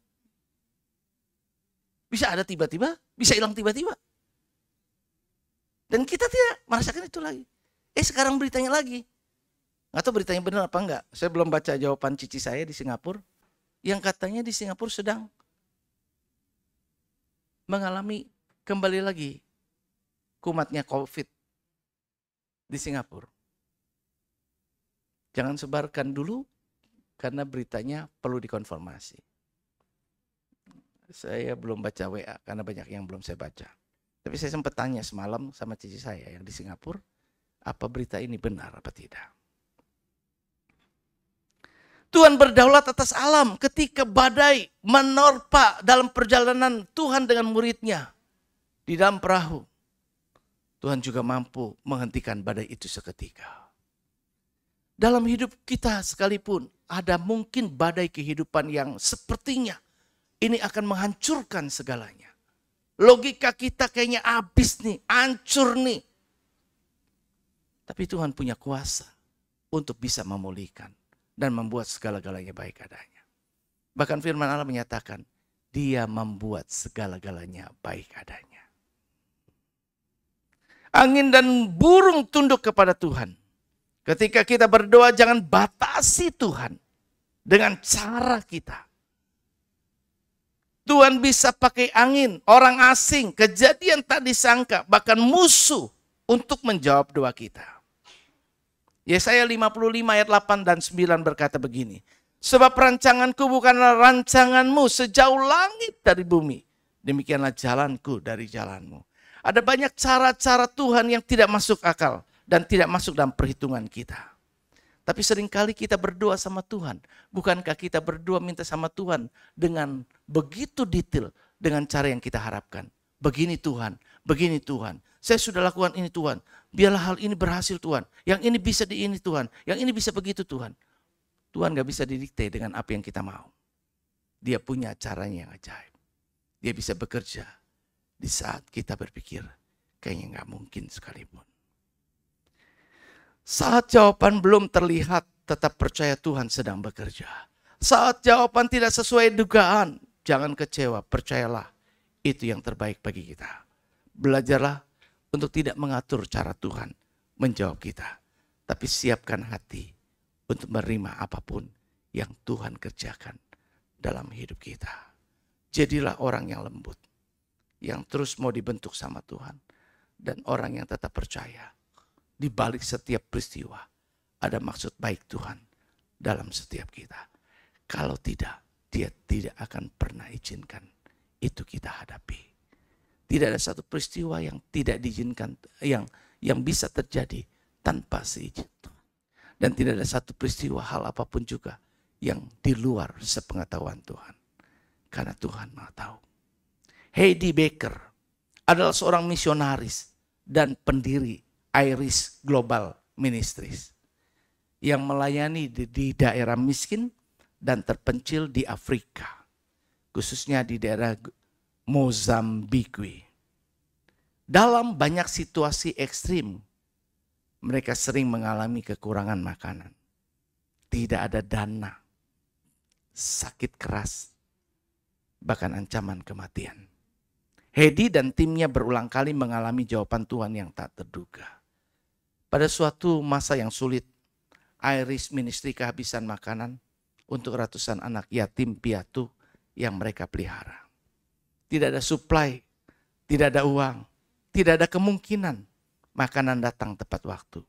Bisa ada tiba-tiba, bisa hilang tiba-tiba. Dan kita tidak merasakan itu lagi. Sekarang beritanya lagi. Nggak tahu beritanya benar apa enggak. Saya belum baca jawaban cici saya di Singapura. Yang katanya di Singapura sedang mengalami kembali lagi kumatnya COVID di Singapura. Jangan sebarkan dulu karena beritanya perlu dikonfirmasi. Saya belum baca WA karena banyak yang belum saya baca. Tapi saya sempat tanya semalam sama cici saya yang di Singapura, apa berita ini benar apa tidak. Tuhan berdaulat atas alam ketika badai menerpa dalam perjalanan Tuhan dengan muridnya di dalam perahu. Tuhan juga mampu menghentikan badai itu seketika. Dalam hidup kita sekalipun ada mungkin badai kehidupan yang sepertinya ini akan menghancurkan segalanya. Logika kita kayaknya habis nih, hancur nih. Tapi Tuhan punya kuasa untuk bisa memulihkan dan membuat segala-galanya baik adanya. Bahkan firman Allah menyatakan, Dia membuat segala-galanya baik adanya. Angin dan burung tunduk kepada Tuhan. Ketika kita berdoa jangan batasi Tuhan dengan cara kita. Tuhan bisa pakai angin, orang asing, kejadian tak disangka, bahkan musuh untuk menjawab doa kita. Yesaya 55 ayat 8 dan 9 berkata begini. Sebab rancanganku bukanlah rancanganmu sejauh langit dari bumi. Demikianlah jalanku dari jalanmu. Ada banyak cara-cara Tuhan yang tidak masuk akal dan tidak masuk dalam perhitungan kita. Tapi seringkali kita berdoa sama Tuhan. Bukankah kita berdoa minta sama Tuhan dengan begitu detail dengan cara yang kita harapkan. Begini Tuhan, begini Tuhan. Saya sudah lakukan ini Tuhan. Biarlah hal ini berhasil Tuhan. Yang ini bisa di ini Tuhan. Yang ini bisa begitu Tuhan. Tuhan gak bisa didikte dengan apa yang kita mau. Dia punya caranya yang ajaib. Dia bisa bekerja di saat kita berpikir kayaknya gak mungkin sekalipun. Saat jawaban belum terlihat, tetap percaya Tuhan sedang bekerja. Saat jawaban tidak sesuai dugaan, jangan kecewa, percayalah itu yang terbaik bagi kita. Belajarlah untuk tidak mengatur cara Tuhan menjawab kita. Tapi siapkan hati untuk menerima apapun yang Tuhan kerjakan dalam hidup kita. Jadilah orang yang lembut, yang terus mau dibentuk sama Tuhan. Dan orang yang tetap percaya. Di balik setiap peristiwa ada maksud baik Tuhan dalam setiap kita. Kalau tidak, Dia tidak akan pernah izinkan itu kita hadapi. Tidak ada satu peristiwa yang tidak diizinkan, yang bisa terjadi tanpa seizin Tuhan. Dan tidak ada satu peristiwa hal apapun juga yang di luar sepengetahuan Tuhan. Karena Tuhan Maha tahu. Heidi Baker adalah seorang misionaris dan pendiri Iris Global Ministries yang melayani di daerah miskin dan terpencil di Afrika, khususnya di daerah Mozambik. Dalam banyak situasi ekstrim, mereka sering mengalami kekurangan makanan, tidak ada dana, sakit keras, bahkan ancaman kematian. Heidi dan timnya berulang kali mengalami jawaban Tuhan yang tak terduga. Pada suatu masa yang sulit, Iris Ministry kehabisan makanan untuk ratusan anak yatim piatu yang mereka pelihara. tidak ada supply, tidak ada uang, tidak ada kemungkinan makanan datang tepat waktu.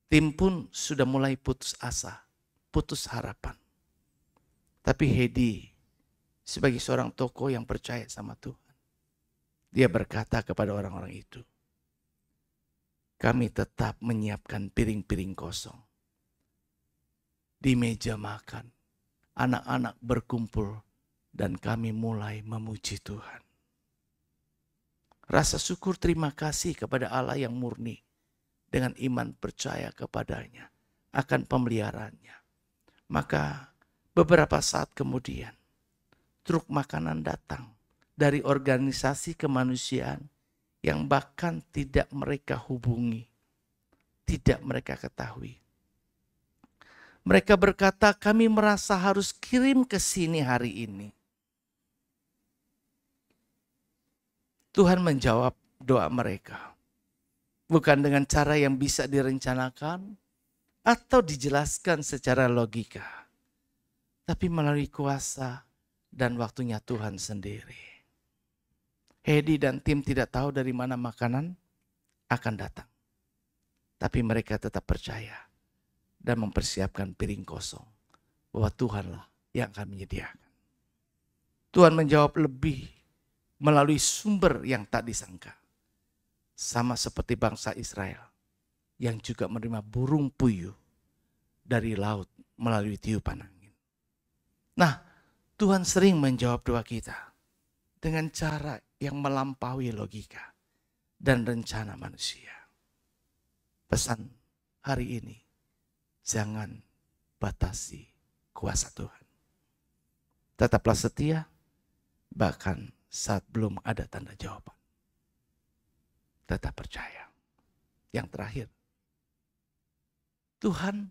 Tim pun sudah mulai putus asa, putus harapan. Tapi Hedi sebagai seorang tokoh yang percaya sama Tuhan, dia berkata kepada orang-orang itu, kami tetap menyiapkan piring-piring kosong. Di meja makan, anak-anak berkumpul dan kami mulai memuji Tuhan. Rasa syukur terima kasih kepada Allah yang murni dengan iman percaya kepadanya akan pemeliharaannya. Maka beberapa saat kemudian truk makanan datang dari organisasi kemanusiaan yang bahkan tidak mereka hubungi, tidak mereka ketahui. Mereka berkata, kami merasa harus kirim ke sini hari ini. Tuhan menjawab doa mereka. Bukan dengan cara yang bisa direncanakan atau dijelaskan secara logika. Tapi melalui kuasa dan waktunya Tuhan sendiri. Hedi dan tim tidak tahu dari mana makanan akan datang. Tapi mereka tetap percaya dan mempersiapkan piring kosong. Bahwa Tuhanlah yang akan menyediakan. Tuhan menjawab lebih melalui sumber yang tak disangka. Sama seperti bangsa Israel yang juga menerima burung puyuh dari laut melalui tiupan angin. Nah, Tuhan sering menjawab doa kita dengan cara yang melampaui logika dan rencana manusia. Pesan hari ini, jangan batasi kuasa Tuhan. Tetaplah setia, bahkan saat belum ada tanda jawaban. Tetap percaya. Yang terakhir, Tuhan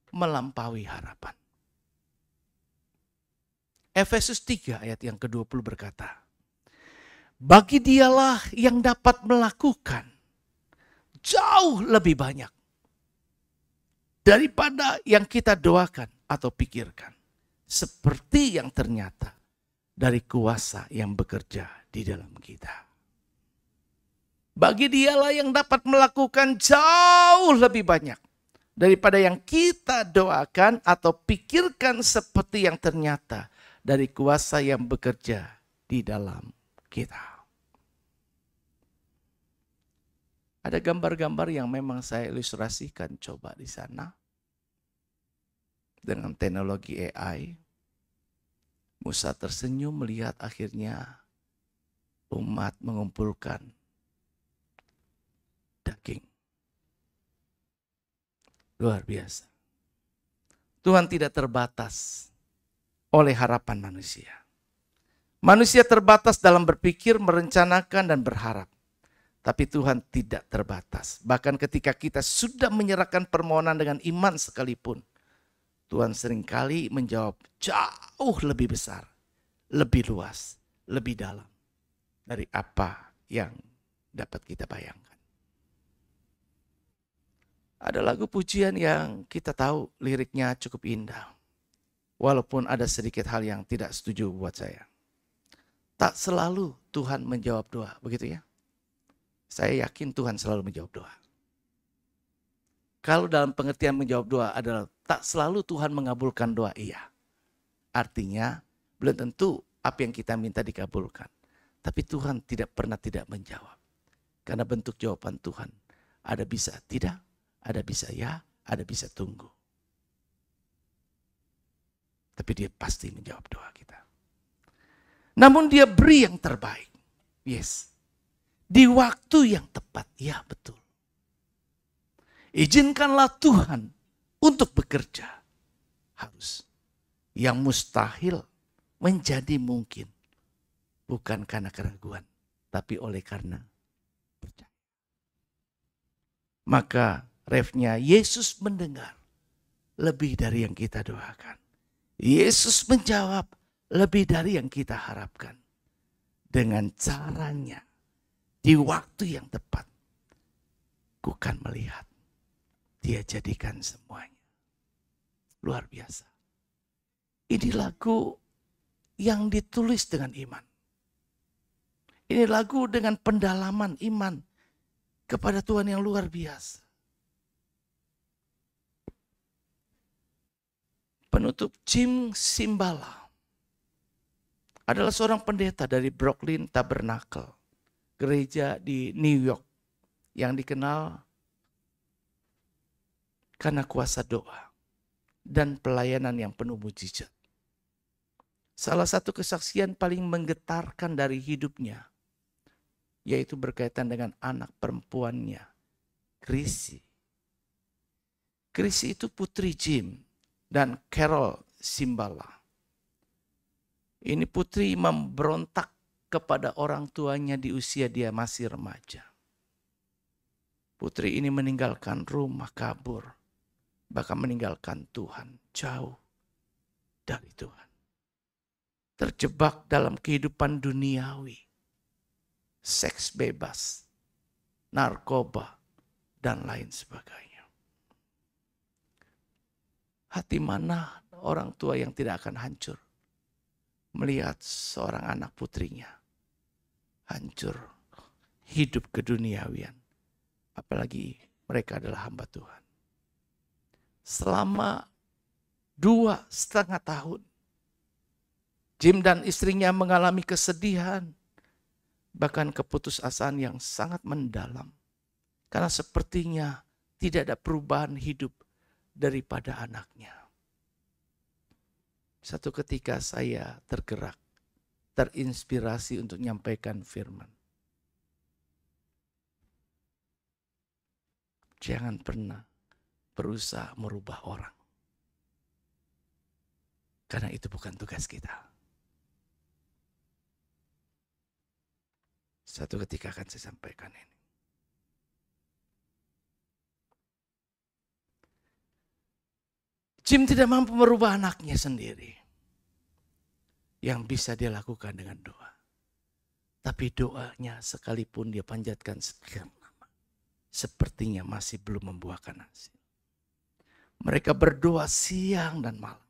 melampaui harapan. Efesus 3 ayat yang ke-20 berkata, bagi dialah yang dapat melakukan jauh lebih banyak daripada yang kita doakan atau pikirkan. Seperti yang ternyata dari kuasa yang bekerja di dalam kita. Bagi dialah yang dapat melakukan jauh lebih banyak daripada yang kita doakan atau pikirkan, seperti yang ternyata dari kuasa yang bekerja di dalam kita. Ada gambar-gambar yang memang saya ilustrasikan coba di sana. Dengan teknologi AI. Musa tersenyum melihat akhirnya umat mengumpulkan daging. Luar biasa. Tuhan tidak terbatas oleh harapan manusia. Manusia terbatas dalam berpikir, merencanakan, dan berharap. Tapi Tuhan tidak terbatas. Bahkan ketika kita sudah menyerahkan permohonan dengan iman sekalipun, Tuhan seringkali menjawab jauh lebih besar, lebih luas, lebih dalam dari apa yang dapat kita bayangkan. Ada lagu pujian yang kita tahu liriknya cukup indah. Walaupun ada sedikit hal yang tidak setuju buat saya. Tak selalu Tuhan menjawab doa, begitu ya? Saya yakin Tuhan selalu menjawab doa. Kalau dalam pengertian menjawab doa adalah tak selalu Tuhan mengabulkan doa, iya. Artinya belum tentu apa yang kita minta dikabulkan. Tapi Tuhan tidak pernah tidak menjawab. Karena bentuk jawaban Tuhan ada bisa tidak, ada bisa ya, ada bisa tunggu. Tapi dia pasti menjawab doa kita. Namun dia beri yang terbaik. Yes. Di waktu yang tepat, ya betul. Izinkanlah Tuhan untuk bekerja. Harus. Yang mustahil menjadi mungkin. Bukan karena keraguan. Tapi oleh karena percaya. Maka refnya Yesus mendengar. Lebih dari yang kita doakan. Yesus menjawab lebih dari yang kita harapkan. Dengan caranya. Di waktu yang tepat. Bukan melihat. Dia jadikan semuanya. Luar biasa. Ini lagu yang ditulis dengan iman. Ini lagu dengan pendalaman iman kepada Tuhan yang luar biasa. Penutup Jim Cymbala adalah seorang pendeta dari Brooklyn Tabernacle, gereja di New York yang dikenal karena kuasa doa dan pelayanan yang penuh mujizat. Salah satu kesaksian paling menggetarkan dari hidupnya yaitu berkaitan dengan anak perempuannya, Chrissy. Chrissy itu putri Jim dan Carol Cymbala. Ini putri memberontak kepada orang tuanya di usia dia masih remaja. Putri ini meninggalkan rumah, kabur, bahkan meninggalkan Tuhan, jauh dari Tuhan. Terjebak dalam kehidupan duniawi, seks bebas, narkoba, dan lain sebagainya. Hati mana orang tua yang tidak akan hancur melihat seorang anak putrinya hancur hidup keduniawian. Apalagi mereka adalah hamba Tuhan. Selama 2,5 tahun, Jim dan istrinya mengalami kesedihan, bahkan keputusasaan yang sangat mendalam. Karena sepertinya tidak ada perubahan hidup daripada anaknya. Satu ketika saya tergerak, terinspirasi untuk menyampaikan firman. Jangan pernah berusaha merubah orang. Karena itu bukan tugas kita. Satu ketika akan saya sampaikan ini. Jim tidak mampu merubah anaknya sendiri. Yang bisa dia lakukan dengan doa. Tapi doanya sekalipun dia panjatkan sekian lama, sepertinya masih belum membuahkan hasil. Mereka berdoa siang dan malam.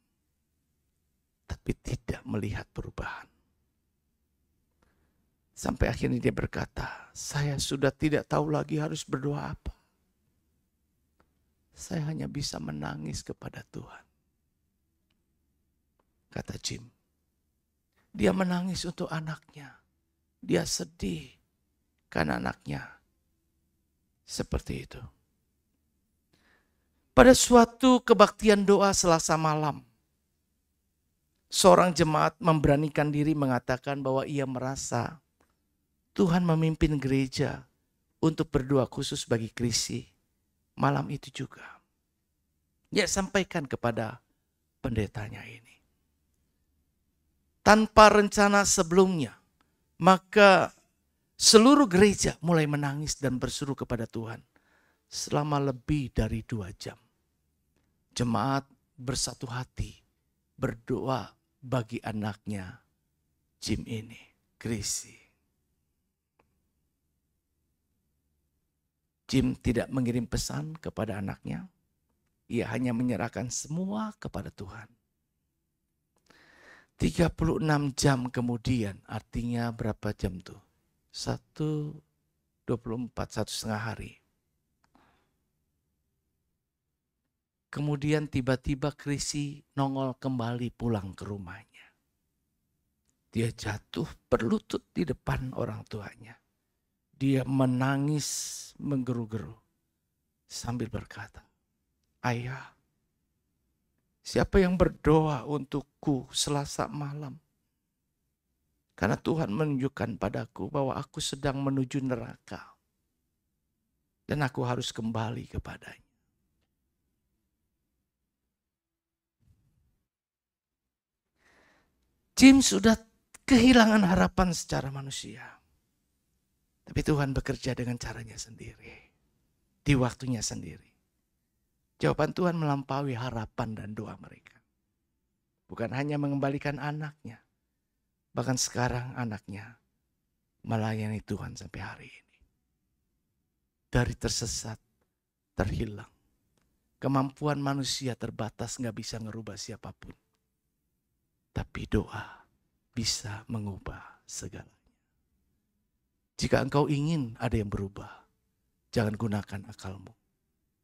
Tapi tidak melihat perubahan. Sampai akhirnya dia berkata, saya sudah tidak tahu lagi harus berdoa apa. Saya hanya bisa menangis kepada Tuhan. Kata Jim. Dia menangis untuk anaknya. Dia sedih karena anaknya seperti itu. Pada suatu kebaktian doa Selasa malam, seorang jemaat memberanikan diri mengatakan bahwa ia merasa Tuhan memimpin gereja untuk berdoa khusus bagi Chrissy malam itu juga. Dia sampaikan kepada pendetanya ini. Tanpa rencana sebelumnya, maka seluruh gereja mulai menangis dan berseru kepada Tuhan selama lebih dari 2 jam. Jemaat bersatu hati berdoa bagi anaknya Jim ini, Chrissy. Jim tidak mengirim pesan kepada anaknya. Ia hanya menyerahkan semua kepada Tuhan. 36 jam kemudian, artinya berapa jam tuh? 1,5 hari. Kemudian tiba-tiba Chrissy nongol kembali pulang ke rumahnya. Dia jatuh berlutut di depan orang tuanya. Dia menangis menggeru-geru sambil berkata, Ayah, siapa yang berdoa untukku Selasa malam? Karena Tuhan menunjukkan padaku bahwa aku sedang menuju neraka. Dan aku harus kembali kepadanya. Jim sudah kehilangan harapan secara manusia. Tapi Tuhan bekerja dengan caranya sendiri. Di waktunya sendiri. Jawaban Tuhan melampaui harapan dan doa mereka. Bukan hanya mengembalikan anaknya. Bahkan sekarang anaknya melayani Tuhan sampai hari ini. Dari tersesat, terhilang. Kemampuan manusia terbatas, gak bisa ngerubah siapapun. Tapi doa bisa mengubah segalanya. Jika engkau ingin ada yang berubah, jangan gunakan akalmu.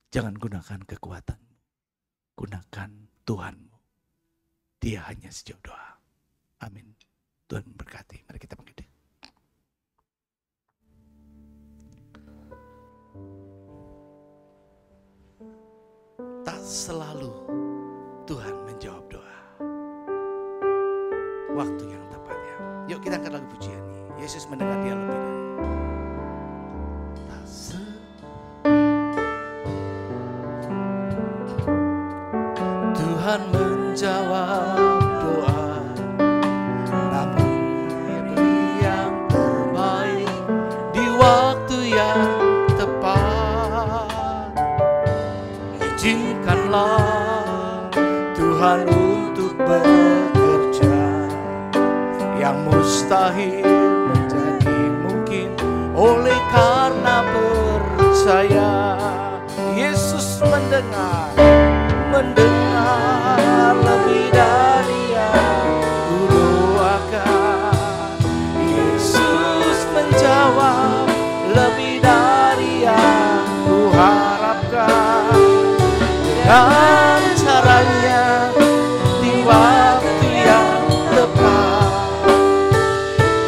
Jangan gunakan kekuatanmu. Gunakan Tuhanmu. Dia hanya sejauh doa. Amin. Tuhan memberkati. Mari kita bangkit. Tak selalu Tuhan menjawab doa. Waktu yang tepat ya. Yuk kita angkat lagu pujian ini. Yesus mendengar dia lebih dari. Tuhan menjawab doa, namun Dia beri yang terbaik di waktu yang tepat. Izinkanlah Tuhan untuk bekerja, yang mustahil menjadi mungkin oleh karena percaya. Yesus mendengar lebih dari yang kudoakan. Yesus menjawab lebih dari yang kuharapkan. Dengan caranya di waktu yang tepat,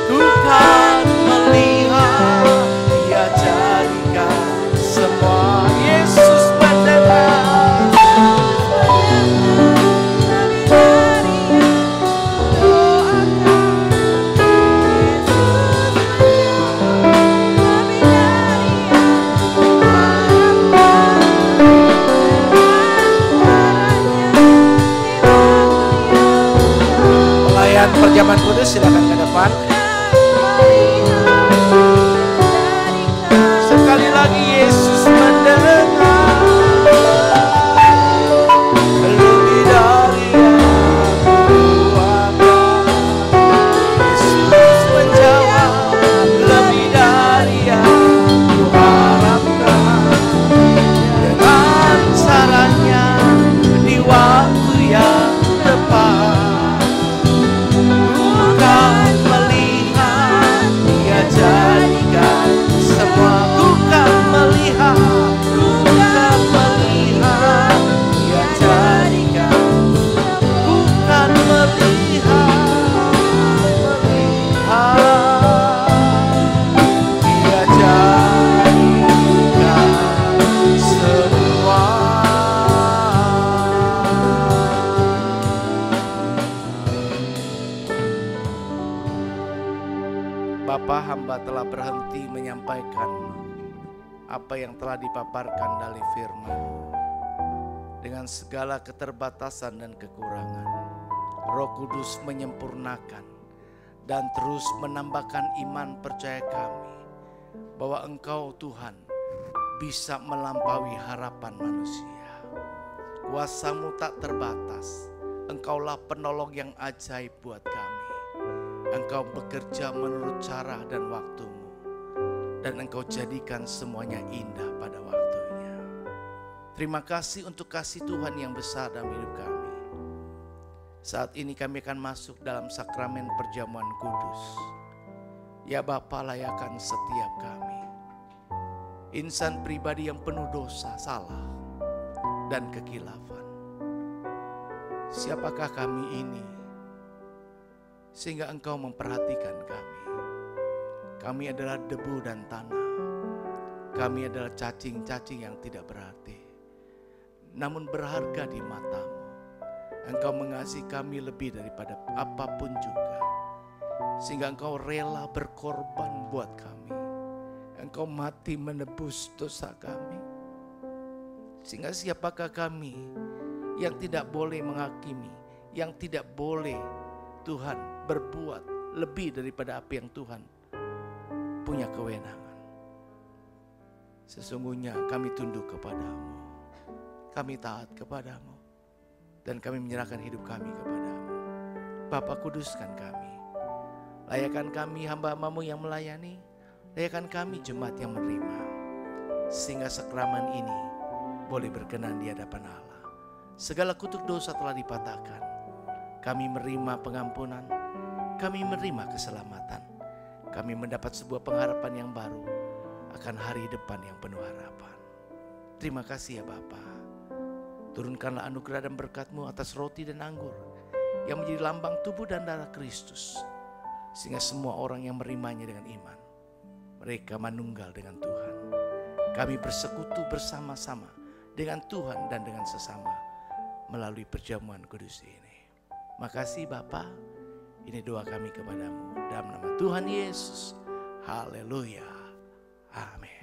ku kan melihat Dia jadikan semua. Yesus mendengar Perjamuan kudus, silakan ke depan. Sekali lagi Yesus mendengar lebih dari yang kudoakan. Yesus menjawab lebih dari yang kuharapkan. Dengan caranya di waktu yang tepat, jadikan semua. Ku kan melihat Dia jadikan. Ku kan melihat Dia jadikan semua. Bapa, hamba telah berhenti menyampaikan apa yang telah dipaparkan dari firman. Dengan segala keterbatasan dan kekurangan, Roh Kudus menyempurnakan dan terus menambahkan iman percaya kami bahwa Engkau Tuhan bisa melampaui harapan manusia. Kuasa-Mu tak terbatas. Engkaulah penolong yang ajaib buat kami. Engkau bekerja menurut cara dan waktu-Mu, dan Engkau jadikan semuanya indah pada waktunya. Terima kasih untuk kasih Tuhan yang besar dalam hidup kami. Saat ini kami akan masuk dalam sakramen perjamuan kudus. Ya Bapa, layakan setiap kami, insan pribadi yang penuh dosa, salah, dan kekilafan. Siapakah kami ini sehingga Engkau memperhatikan kami? Kami adalah debu dan tanah. Kami adalah cacing-cacing yang tidak berarti, namun berharga di mata-Mu. Engkau mengasihi kami lebih daripada apapun juga, sehingga Engkau rela berkorban buat kami. Engkau mati menebus dosa kami. Sehingga siapakah kami yang tidak boleh menghakimi, yang tidak boleh Tuhan berbuat lebih daripada apa yang Tuhan punya kewenangan. Sesungguhnya kami tunduk kepadamu, kami taat kepadamu, dan kami menyerahkan hidup kami kepadamu. Bapa, kuduskan kami, layakan kami hamba-Mu yang melayani, layakan kami jemaat yang menerima, sehingga sakramen ini boleh berkenan di hadapan Allah. Segala kutuk dosa telah dipatahkan. Kami menerima pengampunan, kami menerima keselamatan, kami mendapat sebuah pengharapan yang baru akan hari depan yang penuh harapan. Terima kasih ya Bapa. Turunkanlah anugerah dan berkat-Mu atas roti dan anggur yang menjadi lambang tubuh dan darah Kristus, sehingga semua orang yang menerimanya dengan iman, mereka manunggal dengan Tuhan. Kami bersekutu bersama-sama dengan Tuhan dan dengan sesama melalui perjamuan kudus ini. Makasih Bapa. Ini doa kami kepadamu dalam nama Tuhan Yesus. Haleluya. Amin.